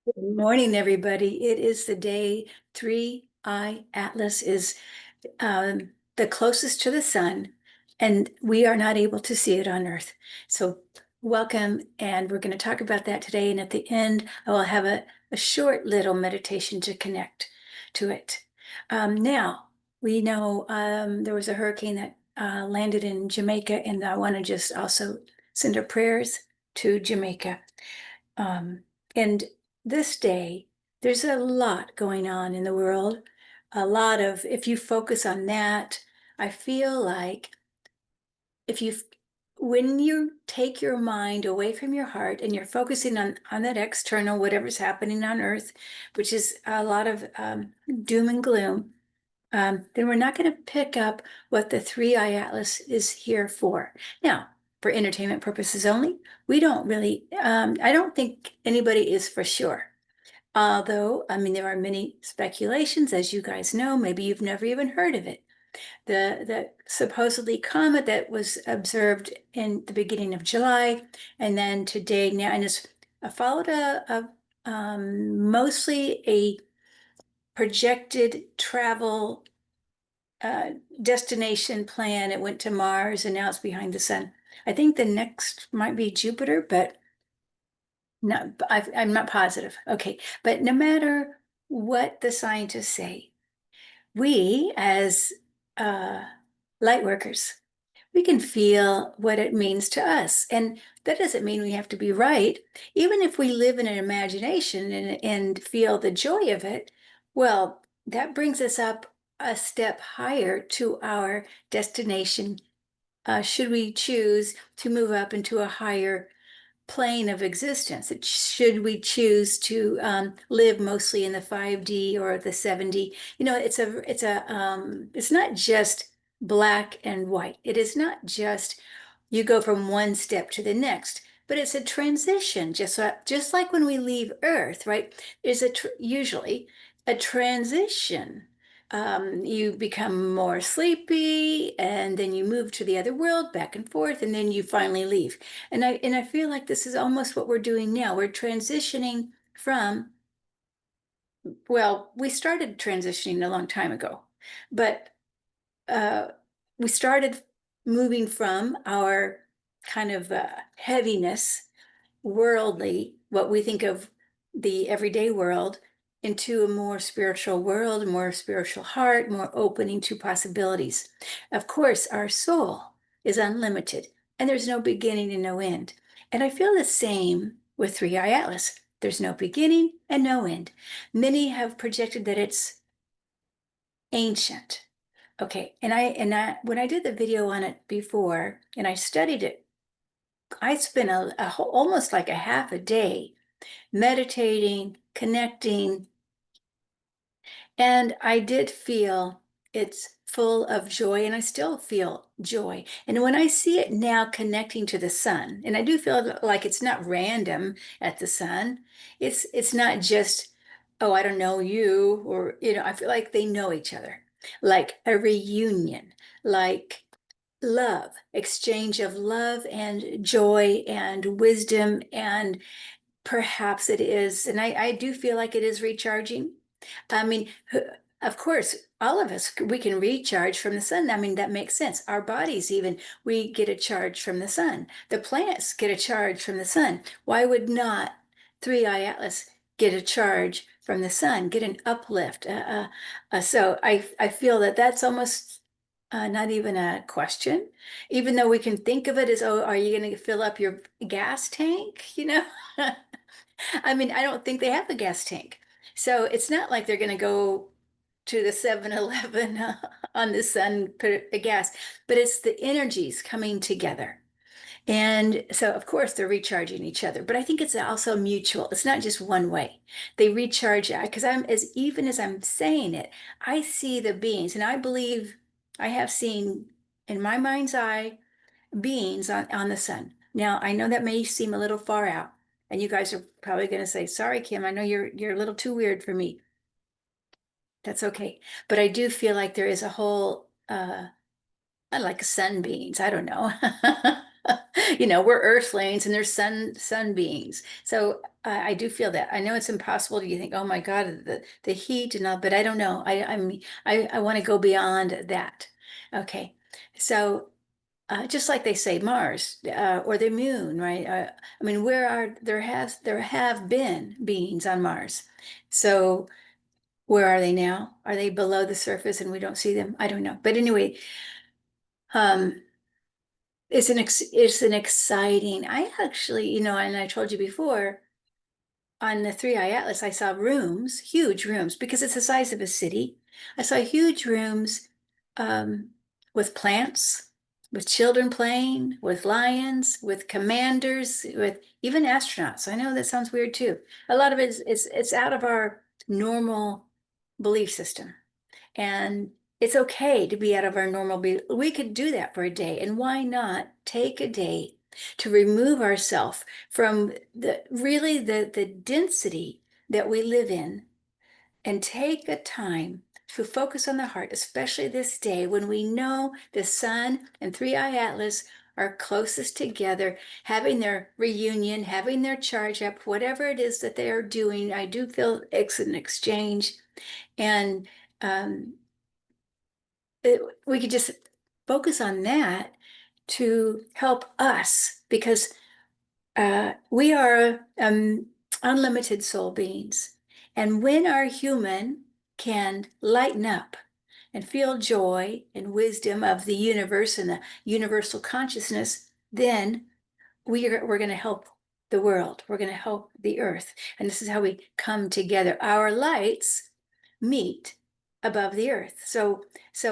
Good morning, everybody. It is the day 3i Atlas is the closest to the sun, and we are not able to see it on Earth. So, welcome, and we're going to talk about that today. And at the end, I will have a short little meditation to connect to it. Now, we know there was a hurricane that landed in Jamaica, and I want to just also send our prayers to Jamaica. Um, and this day, there's a lot going on in the world. A lot of, if you focus on that, I feel like if you, when you take your mind away from your heart and you're focusing on that external, whatever's happening on earth, which is a lot of doom and gloom, then we're not going to pick up what the 3i Atlas is here for. Now, for entertainment purposes only, we don't really, I don't think anybody is for sure. Although, I mean, there are many speculations, as you guys know, maybe you've never even heard of it. The supposedly comet that was observed in the beginning of July, and then today now, and it's followed mostly a projected travel uh, destination plan. It went to Mars and now it's behind the sun. I think the next might be Jupiter, but no, I'm not positive. Okay, but no matter what the scientists say, we as uh, light workers, we can feel what it means to us. And that doesn't mean we have to be right. Even if we live in an imagination and feel the joy of it, well, that brings us up a step higher to our destination. Should we choose to move up into a higher plane of existence? Should we choose to live mostly in the 5D or the 7D? It's not just black and white. It is not just you go from one step to the next, but it's a transition, just like when we leave Earth, right? There's usually a transition. You become more sleepy, and then you move to the other world, back and forth, and then you finally leave. And I feel like this is almost what we're doing now. We're transitioning from, well, we started transitioning a long time ago, but uh, we started moving from our kind of heaviness, worldly, what we think of the everyday world, into a more spiritual world, a more spiritual heart, more opening to possibilities. Of course, our soul is unlimited and there's no beginning and no end. And I feel the same with 3i Atlas. There's no beginning and no end. Many have projected that it's ancient. Okay, and I when I did the video on it before and I studied it, I spent almost like a half a day meditating, connecting, and I did feel it's full of joy, and I still feel joy. And when I see it now connecting to the sun, and I do feel like it's not random at the sun, it's not just, oh, I don't know you, or I feel like they know each other, like a reunion, like love, exchange of love and joy and wisdom, and perhaps it is, and I do feel like it is recharging. I mean, of course, all of us, we can recharge from the sun. I mean, that makes sense. Our bodies, even, we get a charge from the sun. The plants get a charge from the sun. Why would not 3i Atlas get a charge from the sun, get an uplift? So I feel that that's almost not even a question, even though we can think of it as, oh, are you going to fill up your gas tank? I mean, I don't think they have a gas tank. So it's not like they're going to go to the 7-Eleven on the sun, put a gas, but it's the energies coming together. And so, of course, they're recharging each other, but I think it's also mutual. It's not just one way. They recharge because even as I'm saying it, I see the beings, and I believe I have seen in my mind's eye beings on the sun. Now, I know that may seem a little far out, and you guys are probably going to say, "Sorry, Kim, I know you're a little too weird for me." That's okay. But I do feel like there is a whole I like sun beings. I don't know. We're earthlings and they're sun beings. So I do feel that. I know it's impossible. You think, oh my God, the heat and all, but I don't know. I want to go beyond that. Okay. So just like they say, Mars or the moon, right? I mean, there have been beings on Mars. So where are they now? Are they below the surface and we don't see them? I don't know. But anyway, um, it's an exciting. I actually, and I told you before on the Three Eye Atlas, I saw rooms, huge rooms, because it's the size of a city. I saw huge rooms um, with plants, with children playing, with lions, with commanders, with even astronauts. I know that sounds weird too. A lot of it is it's out of our normal belief system. And it's okay to be out of our normal we could do that for a day. And why not take a day to remove ourselves from the density that we live in and take a time to focus on the heart, especially this day when we know the sun and Three Eye Atlas are closest together, having their reunion, having their charge up, whatever it is that they are doing. I do feel it's an exchange. And um, we could just focus on that to help us because we are unlimited soul beings. And when our human can lighten up and feel joy and wisdom of the universe and the universal consciousness, then we're going to help the world. We're going to help the earth. And this is how we come together. Our lights meet above the earth. So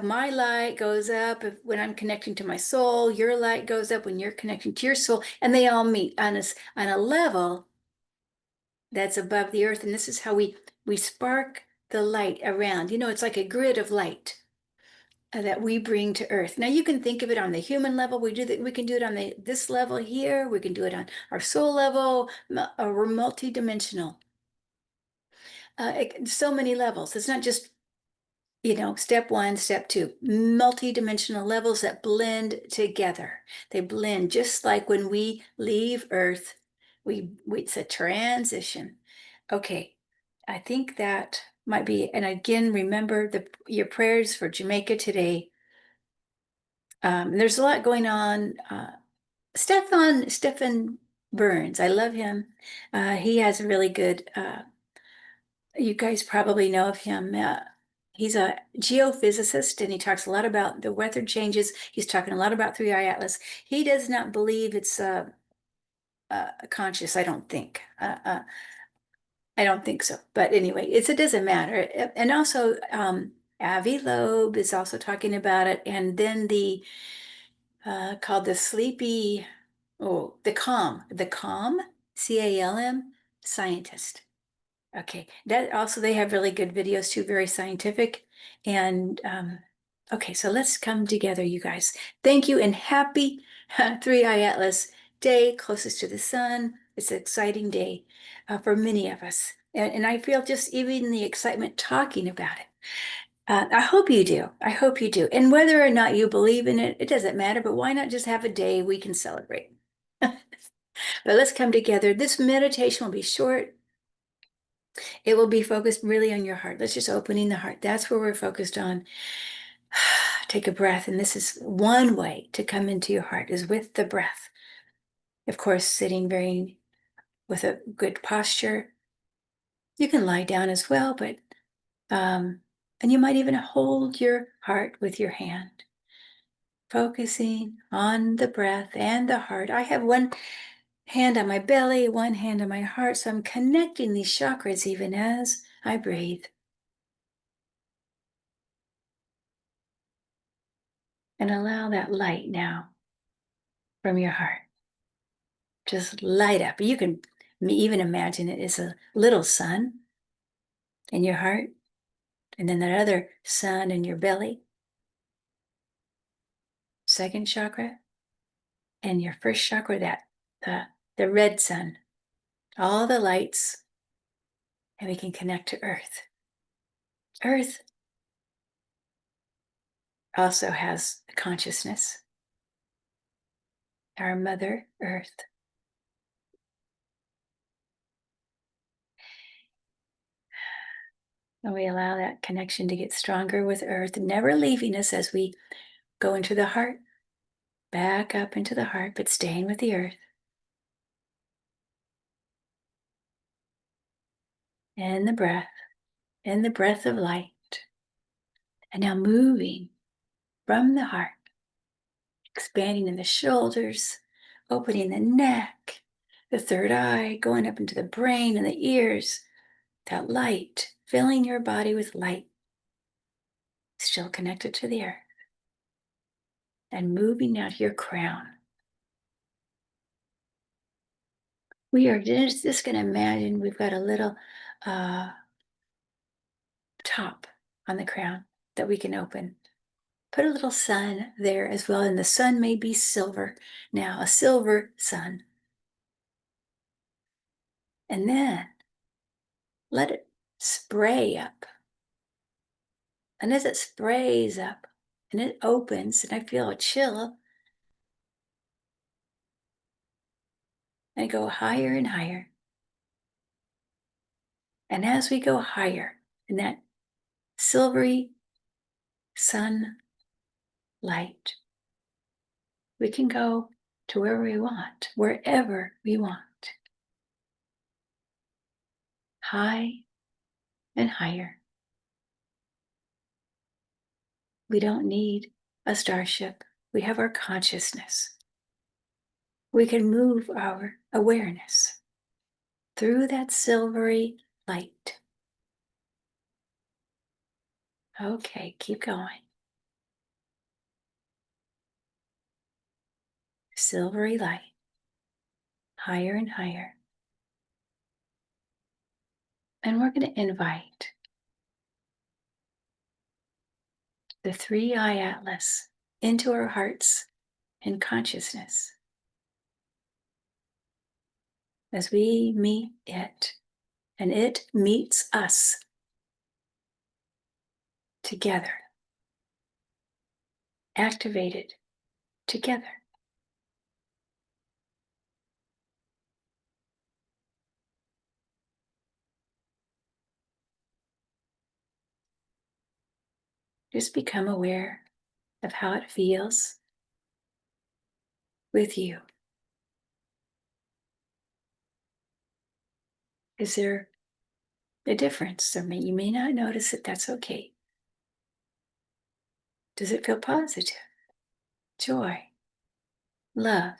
my light goes up when I'm connecting to my soul. Your light goes up when you're connecting to your soul, and they all meet on a level that's above the earth. And this is how we spark the light around. It's like a grid of light that we bring to earth. Now you can think of it on the human level. We do that. We can do it on this level here. We can do it on our soul level. We're multidimensional. So many levels. It's not just step one, step two, multi-dimensional levels that blend together. They blend just like when we leave Earth, it's a transition. Okay, I think that might be, and again, remember your prayers for Jamaica today. There's a lot going on. Stephen Burns, I love him. He has a really good you guys probably know of him. He's a geophysicist and he talks a lot about the weather changes. He's talking a lot about Three Eye Atlas. He does not believe it's conscious, I don't think. I don't think so. But anyway, it doesn't matter. And also, Avi Loeb is also talking about it. And then the called the sleepy, the calm, CALM scientist. Okay, that also they have really good videos too, very scientific. And okay, so let's come together, you guys. Thank you and happy Three Eye Atlas Day, closest to the sun. It's an exciting day for many of us. And I feel just even the excitement talking about it. I hope you do. I hope you do. And whether or not you believe in it, it doesn't matter, but why not just have a day we can celebrate? But let's come together. This meditation will be short. It will be focused really on your heart. Let's just opening the heart. That's where we're focused on. Take a breath. And this is one way to come into your heart is with the breath. Of course, sitting very with a good posture. You can lie down as well, but and you might even hold your heart with your hand, focusing on the breath and the heart. I have one hand on my belly, one hand on my heart, so I'm connecting these chakras even as I breathe. And allow that light now from your heart. Just light up. You can even imagine it as a little sun in your heart, and then that other sun in your belly, second chakra, and your first chakra, the red sun, all the lights, and we can connect to earth. Earth also has consciousness, our Mother Earth. And we allow that connection to get stronger with Earth, never leaving us as we go into the heart, back up into the heart, but staying with the Earth. And the breath of light. And now moving from the heart, expanding in the shoulders, opening the neck, the third eye, going up into the brain and the ears. That light, filling your body with light, still connected to the earth. And moving out to your crown. We are just going to imagine we've got a little top on the crown that we can open. Put a little sun there as well, and the sun may be silver now, a silver sun. And then let it spray up. And as it sprays up and it opens, and I feel a chill, I go higher and higher. And as we go higher in that silvery sun light, we can go to where we want, wherever we want. High and higher. We don't need a starship. We have our consciousness. We can move our awareness through that silvery light. Okay, keep going. Silvery light, higher and higher. And we're going to invite the 3-eye atlas into our hearts and consciousness as we meet it and it meets us together, activated together. Just become aware of how it feels with you. Is there a difference? You may not notice it, that's okay. Does it feel positive? Joy? Love?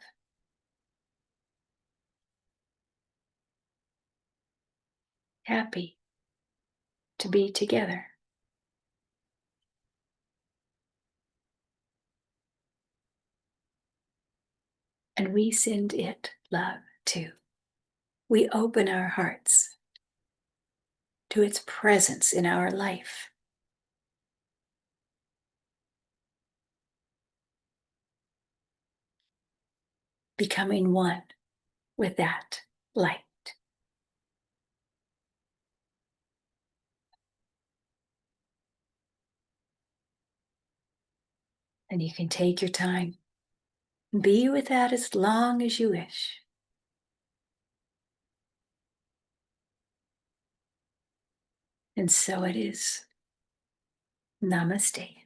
Happy to be together? And we send it love too. We open our hearts to its presence in our life. Becoming one with that light. And you can take your time. Be with that as long as you wish. And so it is. Namaste.